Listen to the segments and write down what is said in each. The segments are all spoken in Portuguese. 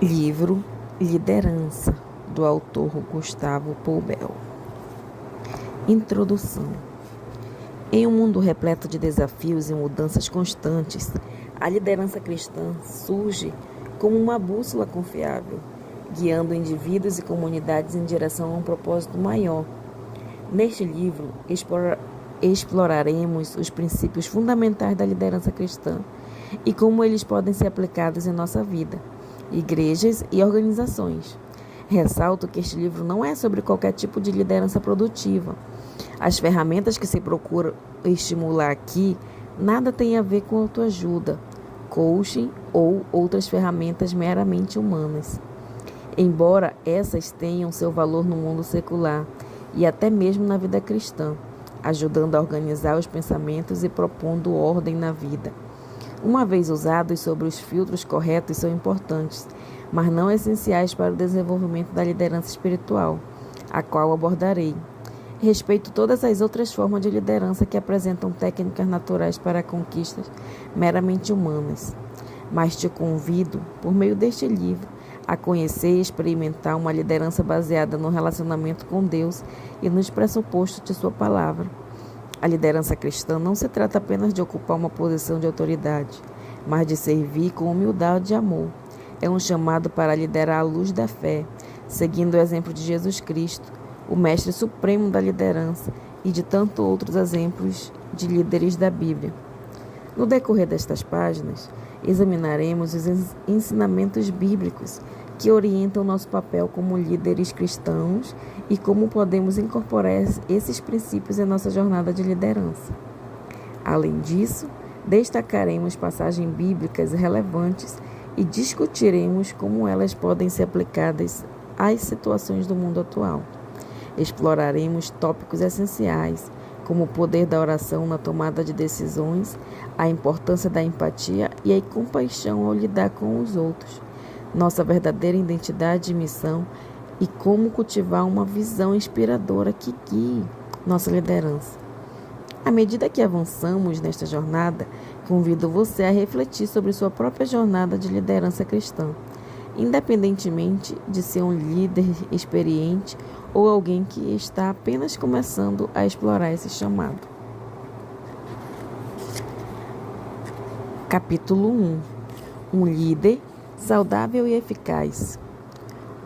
Livro Liderança, do autor Gustavo Poubel. Introdução. Em um mundo repleto de desafios e mudanças constantes, a liderança cristã surge como uma bússola confiável, guiando indivíduos e comunidades em direção a um propósito maior. Neste livro, exploraremos os princípios fundamentais da liderança cristã e como eles podem ser aplicados em nossa vida, igrejas e organizações. Ressalto que este livro não é sobre qualquer tipo de liderança produtiva. As ferramentas que se procura estimular aqui nada tem a ver com autoajuda, coaching ou outras ferramentas meramente humanas. Embora essas tenham seu valor no mundo secular e até mesmo na vida cristã, ajudando a organizar os pensamentos e propondo ordem na vida. Uma vez usados sobre os filtros corretos, são importantes, mas não essenciais para o desenvolvimento da liderança espiritual, a qual abordarei. Respeito todas as outras formas de liderança que apresentam técnicas naturais para conquistas meramente humanas, mas te convido, por meio deste livro, a conhecer e experimentar uma liderança baseada no relacionamento com Deus e nos pressupostos de sua palavra. A liderança cristã não se trata apenas de ocupar uma posição de autoridade, mas de servir com humildade e amor. É um chamado para liderar à luz da fé, seguindo o exemplo de Jesus Cristo, o mestre supremo da liderança, e de tantos outros exemplos de líderes da Bíblia. No decorrer destas páginas, examinaremos os ensinamentos bíblicos que orientam nosso papel como líderes cristãos e como podemos incorporar esses princípios em nossa jornada de liderança. Além disso, destacaremos passagens bíblicas relevantes e discutiremos como elas podem ser aplicadas às situações do mundo atual. Exploraremos tópicos essenciais, como o poder da oração na tomada de decisões, a importância da empatia e a compaixão ao lidar com os outros, nossa verdadeira identidade e missão e como cultivar uma visão inspiradora que guie nossa liderança. À medida que avançamos nesta jornada, convido você a refletir sobre sua própria jornada de liderança cristã, independentemente de ser um líder experiente ou alguém que está apenas começando a explorar esse chamado. Capítulo 1. Um líder saudável e eficaz.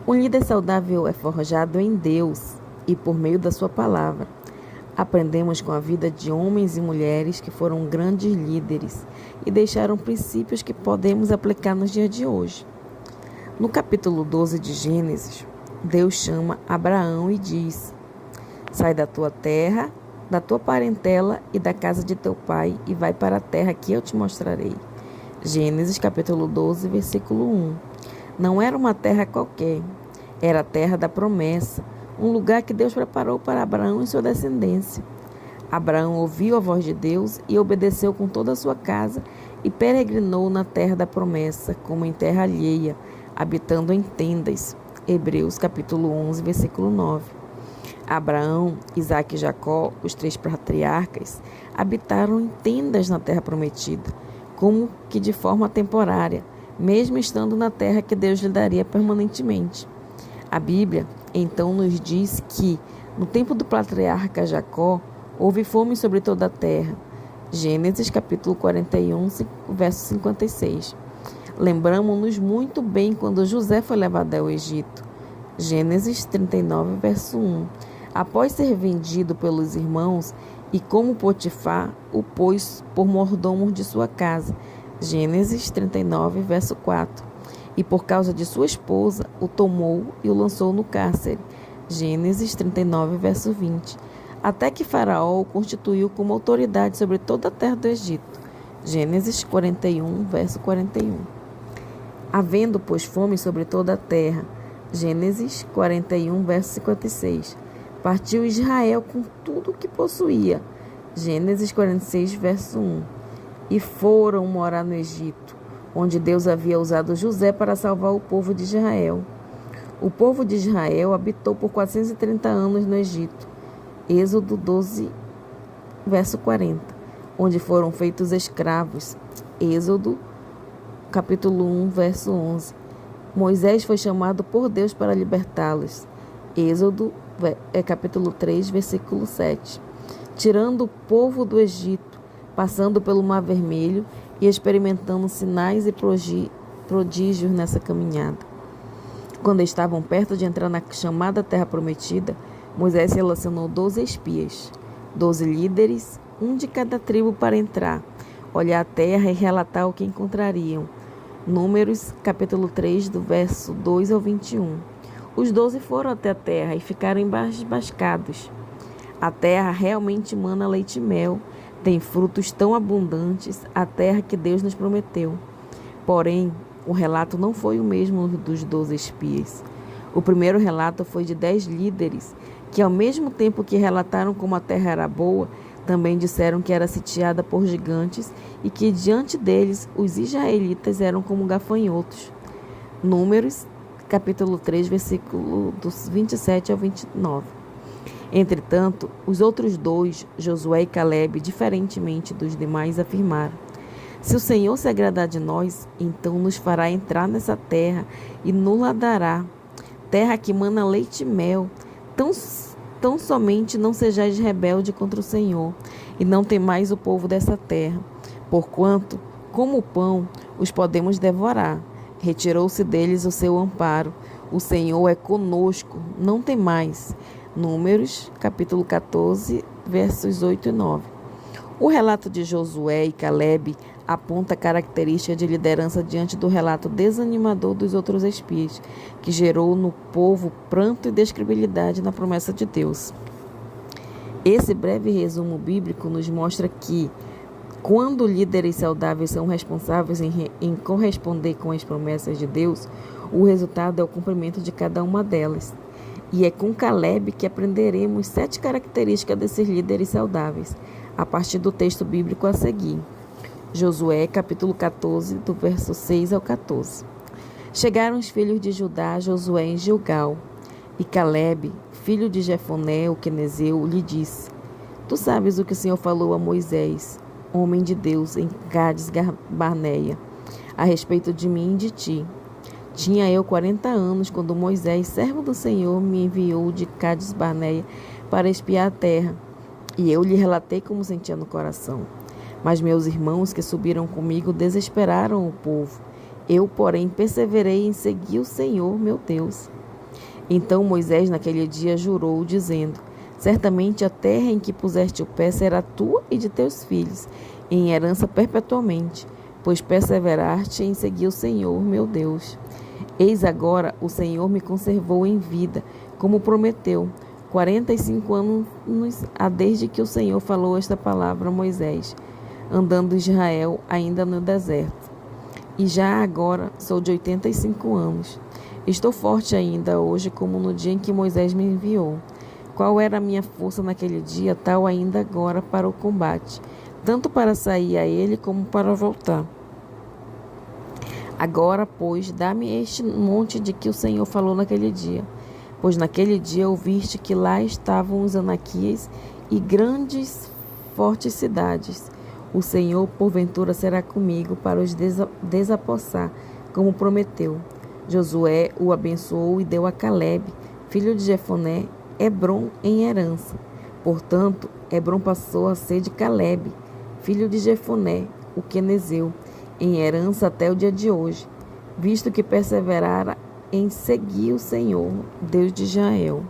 Um líder saudável é forjado em Deus e por meio da sua palavra. Aprendemos com a vida de homens e mulheres que foram grandes líderes e deixaram princípios que podemos aplicar nos dias de hoje. No capítulo 12 de Gênesis, Deus chama Abraão e diz: sai da tua terra, da tua parentela e da casa de teu pai e vai para a terra que eu te mostrarei. Gênesis capítulo 12, versículo 1. Não era uma terra qualquer, era a terra da promessa, um lugar que Deus preparou para Abraão e sua descendência. Abraão ouviu a voz de Deus e obedeceu com toda a sua casa e peregrinou na terra da promessa, como em terra alheia, habitando em tendas. Hebreus capítulo 11, versículo 9. Abraão, Isaque e Jacó, os 3 patriarcas, habitaram em tendas na terra prometida, como que de forma temporária, mesmo estando na terra que Deus lhe daria permanentemente. A Bíblia, então, nos diz que, no tempo do patriarca Jacó, houve fome sobre toda a terra. Gênesis capítulo 41, verso 56. Lembramos-nos muito bem quando José foi levado ao Egito. Gênesis 39, verso 1. Após ser vendido pelos irmãos e como Potifar o pôs por mordomo de sua casa. Gênesis 39, verso 4. E por causa de sua esposa, o tomou e o lançou no cárcere. Gênesis 39, verso 20. Até que Faraó o constituiu como autoridade sobre toda a terra do Egito. Gênesis 41, verso 41. Havendo, pois, fome sobre toda a terra. Gênesis 41, verso 56. Partiu Israel com tudo o que possuía. Gênesis 46, verso 1. E foram morar no Egito, onde Deus havia usado José para salvar o povo de Israel. O povo de Israel habitou por 430 anos no Egito. Êxodo 12, verso 40. Onde foram feitos escravos. Êxodo capítulo 1, verso 11. Moisés foi chamado por Deus para libertá-los. Êxodo, capítulo 3, versículo 7. Tirando o povo do Egito, passando pelo Mar Vermelho e experimentando sinais e prodígios nessa caminhada. Quando estavam perto de entrar na chamada Terra Prometida, Moisés selecionou 12 espias, 12 líderes, um de cada tribo para entrar, olhar a terra e relatar o que encontrariam. Números, capítulo 3, do verso 2 ao 21. Os 12 foram até a terra e ficaram embasbacados. A terra realmente mana leite e mel, tem frutos tão abundantes, a terra que Deus nos prometeu. Porém, o relato não foi o mesmo dos 12 espias. O primeiro relato foi de 10 líderes, que ao mesmo tempo que relataram como a terra era boa, também disseram que era sitiada por gigantes e que diante deles os israelitas eram como gafanhotos. Números, capítulo 3, versículo dos 27 ao 29. Entretanto, os outros dois, Josué e Calebe, diferentemente dos demais, afirmaram: se o Senhor se agradar de nós, então nos fará entrar nessa terra e nos dará, terra que mana leite e mel. Tão somente não sejais rebelde contra o Senhor, e não temais o povo dessa terra, porquanto, como o pão, os podemos devorar. Retirou-se deles o seu amparo. O Senhor é conosco, não temais. Números, capítulo 14, versos 8 e 9. O relato de Josué e Calebe aponta a característica de liderança diante do relato desanimador dos outros espias, que gerou no povo pranto e descredibilidade na promessa de Deus. Esse breve resumo bíblico nos mostra que, quando líderes saudáveis são responsáveis em corresponder com as promessas de Deus, o resultado é o cumprimento de cada uma delas. E é com Calebe que aprenderemos 7 características desses líderes saudáveis, a partir do texto bíblico a seguir. Josué, capítulo 14, do verso 6 ao 14. Chegaram os filhos de Judá a Josué em Gilgal, e Calebe, filho de Jefoné, o quenezeu, lhe disse: tu sabes o que o Senhor falou a Moisés, homem de Deus, em Cades Barneia, a respeito de mim e de ti. Tinha eu 40 anos quando Moisés, servo do Senhor, me enviou de Cades Barneia para espiar a terra, e eu lhe relatei como sentia no coração. Mas meus irmãos que subiram comigo desesperaram o povo. Eu, porém, perseverei em seguir o Senhor, meu Deus. Então Moisés naquele dia jurou, dizendo: certamente a terra em que puseste o pé será tua e de teus filhos, em herança perpetuamente, pois perseveraste em seguir o Senhor, meu Deus. Eis agora o Senhor me conservou em vida, como prometeu, 45 anos há desde que o Senhor falou esta palavra a Moisés, andando Israel ainda no deserto. E já agora sou de 85 anos. Estou forte ainda hoje como no dia em que Moisés me enviou. Qual era a minha força naquele dia, tal ainda agora para o combate, tanto para sair a ele como para voltar. Agora, pois, dá-me este monte de que o Senhor falou naquele dia. Pois naquele dia ouviste que lá estavam os anaquias e grandes, fortes cidades. O Senhor, porventura, será comigo para os desapossar, como prometeu. Josué o abençoou e deu a Calebe, filho de Jefoné, Hebrom em herança. Portanto, Hebrom passou a ser de Calebe, filho de Jefoné, o quenezeu, em herança até o dia de hoje, visto que perseverara em seguir o Senhor, Deus de Israel.